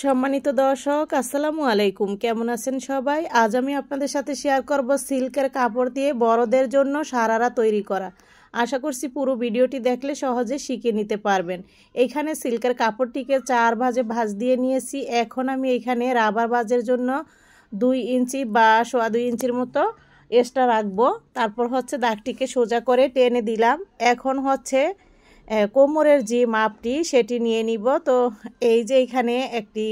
সম্মানিত দর্শক আসসালামু আলাইকুম, কেমন আছেন সবাই? আজ আমি আপনাদের সাথে শেয়ার করব সিল্কের কাপড় দিয়ে বড়দের জন্য সারারা তৈরি করা। আশা করছি পুরো ভিডিওটি দেখলে সহজে শিখে নিতে পারবেন। এখানে সিল্কের কাপড়টিকে 4 ভাঁজে ভাঁজ দিয়ে নিয়েছি। এখন আমি এখানে রাবার ভাঁজের জন্য 2 ইঞ্চি বা 2.25 ইঞ্চির মতো এক্সট্রা রাখবো। তারপর হচ্ছে দাগটিকে সোজা করে টেনে দিলাম। এখন হচ্ছে কোমরের যে মাপটি সেটি নিয়ে নিব। তো এই যে এখানে একটি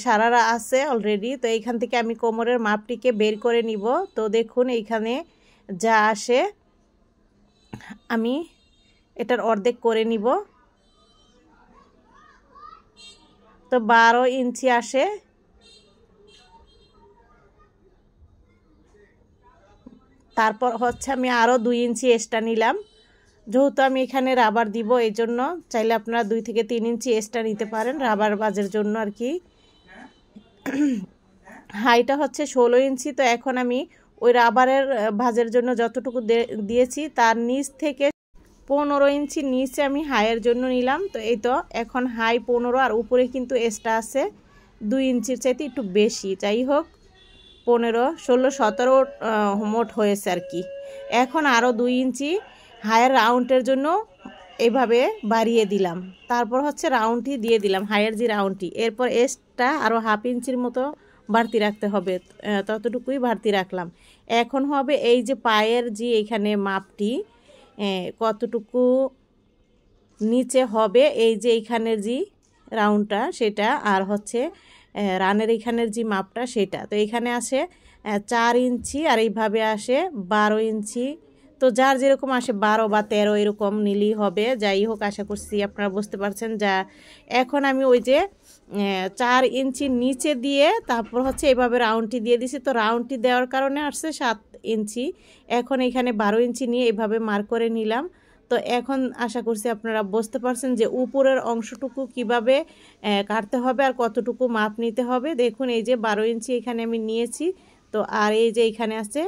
সারারা আছে অলরেডি, তো এইখান থেকে আমি কোমরের মাপটিকে বের করে নিব। তো দেখুন এইখানে যা আসে আমি এটার অর্ধেক করে নিব। তো 12 ইঞ্চি আসে। তারপর হচ্ছে আমি আরও 2 ইঞ্চি এক্সট্রা নিলাম, যেহেতু আমি এখানে রাবার দিব এই জন্য। চাইলে আপনারা 2 থেকে 3 ইঞ্চি এক্সট্রা নিতে পারেন রাবার বাজের জন্য আর কি। হাইটা হচ্ছে 16 ইঞ্চি। তো এখন আমি ওই রাবারের ভাজের জন্য যতটুকু দিয়েছি তার নিচ থেকে 15 ইঞ্চি নিচে আমি হাইয়ের জন্য নিলাম। তো এই তো এখন হাই 15 আর উপরে কিন্তু এক্সট্রা আছে 2 ইঞ্চির চাইতে একটু বেশি। যাই হোক 15, 16, 17 মোট হয়েছে আর কি। এখন আরও 2 ইঞ্চি হাইয়ের রাউন্ডের জন্য এইভাবে বাড়িয়ে দিলাম। তারপর হচ্ছে রাউন্ডটি দিয়ে দিলাম, হাইয়ের যে রাউন্ডটি। এরপর এক্সট্রা আরও 1/2 ইঞ্চির মতো বাড়তি রাখতে হবে, ততটুকুই বাড়তি রাখলাম। এখন হবে এই যে পায়ের যে এখানে মাপটি কতটুকু নিচে হবে, এই যে এইখানের যে রাউন্ডটা সেটা, আর হচ্ছে রানের এইখানের যে মাপটা সেটা। তো এখানে আসে 4 ইঞ্চি আর এইভাবে আসে 12 ইঞ্চি। তো যার যেরকম আসে 12 বা 13 এরকম নিলেই হবে। যাই হোক আশা করছি আপনারা বুঝতে পারছেন। যা এখন আমি ওই যে 4 ইঞ্চি নিচে দিয়ে তারপর হচ্ছে এইভাবে রাউন্ডটি দিয়ে দিছি। তো রাউন্ডটি দেওয়ার কারণে আসছে 7 ইঞ্চি। এখন এখানে 12 ইঞ্চি নিয়ে এইভাবে মার্ক করে নিলাম। তো এখন আশা করছি আপনারা বুঝতে পারছেন যে উপরের অংশটুকু কিভাবে কাটতে হবে আর কতটুকু মাপ নিতে হবে। দেখুন এই যে 12 ইঞ্চি এখানে আমি নিয়েছি। তো আর এই যে এখানে আছে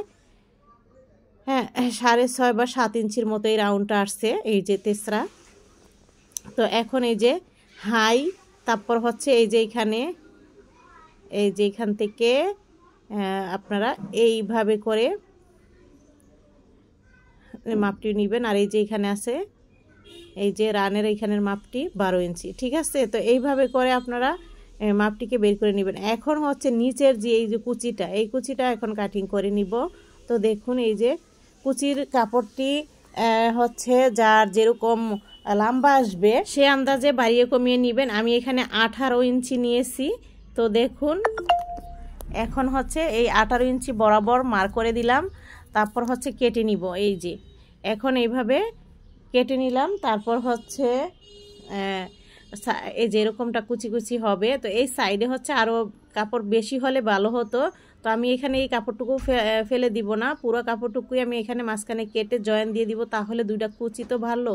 6.5 বা 7 ইঞ্চির মতো এই রাউন্ডটা আসছে, এই যে তেসরা। তো এখন এই যে হাই, তারপর হচ্ছে এই যে এখানে এই যে এখান থেকে আপনারা এইভাবে করে মাপটি নেবেন। আর এই যে এখানে আছে এই যে রানের এইখানের মাপটি 12 ইঞ্চি, ঠিক আছে? তো এইভাবে করে আপনারা মাপটিকে বের করে নেবেন। এখন হচ্ছে নিচের যে এই যে কুচিটা, এই কুচিটা এখন কাটিং করে নিব। তো দেখুন এই যে কুচির কাপড়টি হচ্ছে যার যেরকম লম্বা আসবে সে আন্দাজে বাড়িয়ে কমিয়ে নেবেন। আমি এখানে 18 ইঞ্চি নিয়েছি। তো দেখুন এখন হচ্ছে এই 18 ইঞ্চি বরাবর মার্ক করে দিলাম। তারপর হচ্ছে কেটে নিব। এই যে এখন এইভাবে কেটে নিলাম। তারপর হচ্ছে এই যে এরকমটা কুচি কুচি হবে। তো এই সাইডে হচ্ছে আরও কাপড় বেশি হলে ভালো হতো। তো আমি এখানে এই কাপড়টুকু ফেলে দিব না, পুরো কাপড়টুকুই আমি এখানে মাঝখানে কেটে জয়েন দিয়ে দিব, তাহলে 2টা কুচি তো ভালো।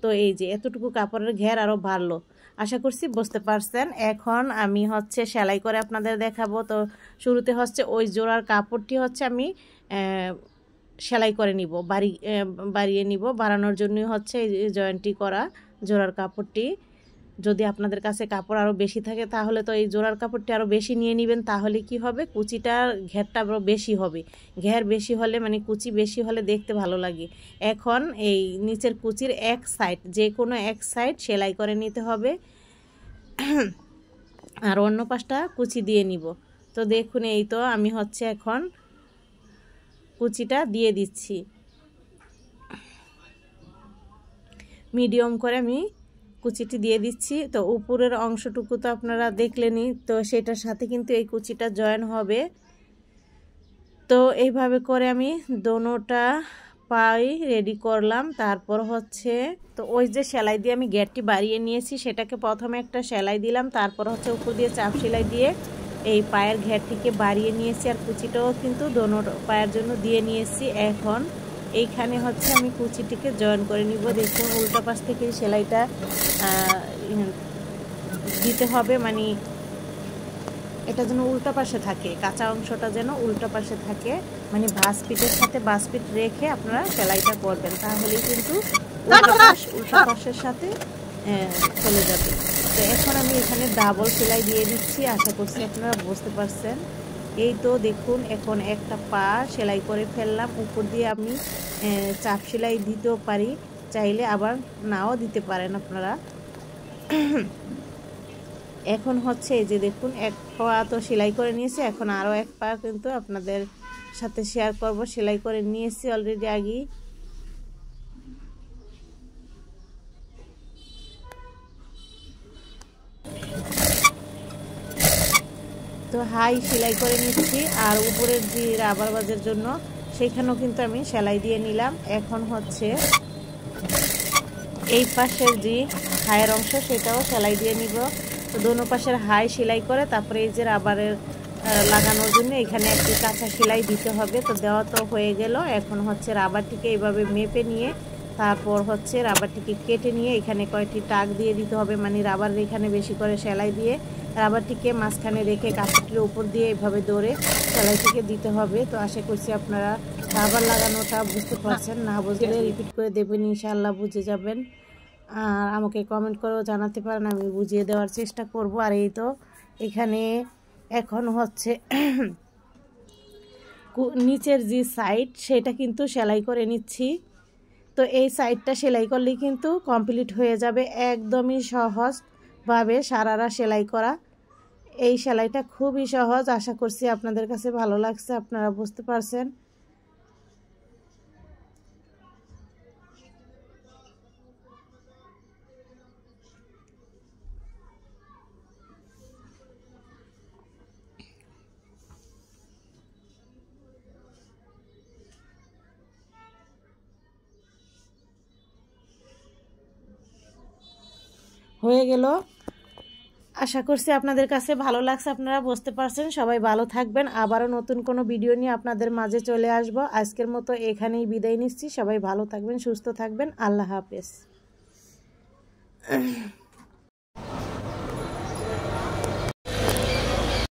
তো এই যে এতটুকু কাপড়ের ঘের আরও ভালো। আশা করছি বুঝতে পারছেন। এখন আমি হচ্ছে সেলাই করে আপনাদের দেখাবো। তো শুরুতে হচ্ছে ওই জোড়ার কাপড়টি হচ্ছে আমি সেলাই করে নিব, বাড়িয়ে নিব। বাড়ানোর জন্যই হচ্ছে এই জয়েন্টটি করা জোড়ার কাপড়টি। যদি আপনাদের কাছে কাপড় আরও বেশি থাকে তাহলে তো এই জোড়ার কাপড়টি আরও বেশি নিয়ে নেবেন, তাহলে কি হবে কুচিটার ঘেরটা আরও বেশি হবে। ঘের বেশি হলে মানে কুচি বেশি হলে দেখতে ভালো লাগে। এখন এই নিচের কুচির এক সাইড, যে কোনো এক সাইড সেলাই করে নিতে হবে আর অন্য পাশটা কুচি দিয়ে নিব। তো দেখুন এই তো আমি হচ্ছে এখন কুচিটা দিয়ে দিচ্ছি, মিডিয়াম করে আমি কুচিটি দিয়ে দিচ্ছি। তো উপরের অংশটুকু তো আপনারা দেখলেনই, তো সেটার সাথে কিন্তু এই কুচিটা জয়েন হবে। তো এইভাবে করে আমি দোনোটা পাই রেডি করলাম। তারপর হচ্ছে তো ওই যে সেলাই দিয়ে আমি গেটটি বাড়িয়ে নিয়েছি সেটাকে প্রথমে একটা সেলাই দিলাম, তারপর হচ্ছে উপর দিয়ে চাপ সেলাই দিয়ে এই পায়ের ঘেরটিকে বাড়িয়ে নিয়েছি। আর কুচিটাও কিন্তু দোনো পায়ের জন্য দিয়ে নিয়েছি। এখন এইখানে হচ্ছে আমি কুচিটিকে জয়েন করে নিব। দেখুন উল্টা পাশ থেকে সেলাইটা দিতে হবে, মানে এটা যেন উল্টা পাশে থাকে, কাঁচা অংশটা যেন উল্টা পাশে থাকে, মানে ভাঁজ পিঠের সাথে ভাঁজ পিঠ রেখে আপনারা সেলাইটা করবেন, তাহলেই কিন্তু উল্টা পাশের সাথে চলে যাবে। তো এখন আমি এখানে ডাবল সেলাই দিয়ে দিচ্ছি, আশা করছি আপনারা বুঝতে পারছেন। এই তো দেখুন এখন একটা পা সেলাই করে ফেললাম। উপর দিয়ে আমি চাপ সেলাই দিতেও পারি, চাইলে আবার নাও দিতে পারেন আপনারা। এখন হচ্ছে এই যে দেখুন এক পা তো সেলাই করে নিয়েছি, এখন আরও এক পা কিন্তু আপনাদের সাথে শেয়ার করব। সেলাই করে নিয়েছি অলরেডি আগেই। তো হাই সেলাই করে নিচ্ছি, আর উপরের যে রাবার বাজের জন্য সেখানেও কিন্তু আমি সেলাই দিয়ে নিলাম। এখন হচ্ছে এই পাশের যে হাইয়ের অংশ সেটাও সেলাই দিয়ে নিব। তো দোনো পাশের হাই সেলাই করে তারপরে এই যে রাবারের লাগানোর জন্য এখানে একটি কাঁচা সেলাই দিতে হবে। তো দেওয়া তো হয়ে গেল। এখন হচ্ছে রাবারটিকে এইভাবে মেপে নিয়ে তারপর হচ্ছে রাবারটিকে কেটে নিয়ে এখানে কয়েকটি টাক দিয়ে দিতে হবে, মানে রাবারের এখানে বেশি করে সেলাই দিয়ে রাবারটিকে মাঝখানে রেখে কাপড়টির উপর দিয়ে এইভাবে দৌড়ে সেলাইটিকে দিতে হবে। তো আশা করছি আপনারা রাবার লাগানোটা বুঝতে পারছেন, না বুঝলে রিপিট করে দেবেন, ইনশাআল্লাহ বুঝে যাবেন। আর আমাকে কমেন্ট করেও জানাতে পারেন, আমি বুঝিয়ে দেওয়ার চেষ্টা করব। আর এই তো এখানে এখন হচ্ছে নিচের যে সাইড সেটা কিন্তু সেলাই করে নিচ্ছি। তো এই সাইডটা সেলাই করলেই কিন্তু কমপ্লিট হয়ে যাবে। একদমই সহজভাবে সারারা সেলাই করা। এই সেলাইটা খুবই সহজ, আশা করছি আপনাদের কাছে ভালো লাগছে, আপনারা বুঝতে পারছেন। হয়ে গেল, আশা করছি আপনাদের কাছে ভালো লাগছে, আপনারা বুঝতে পারছেন। সবাই ভালো থাকবেন, আবারও নতুন কোনো ভিডিও নিয়ে আপনাদের মাঝে চলে আসব। আজকের মতো এখানেই বিদায় নিচ্ছি। সবাই ভালো থাকবেন, সুস্থ থাকবেন, আল্লাহ হাফেজ।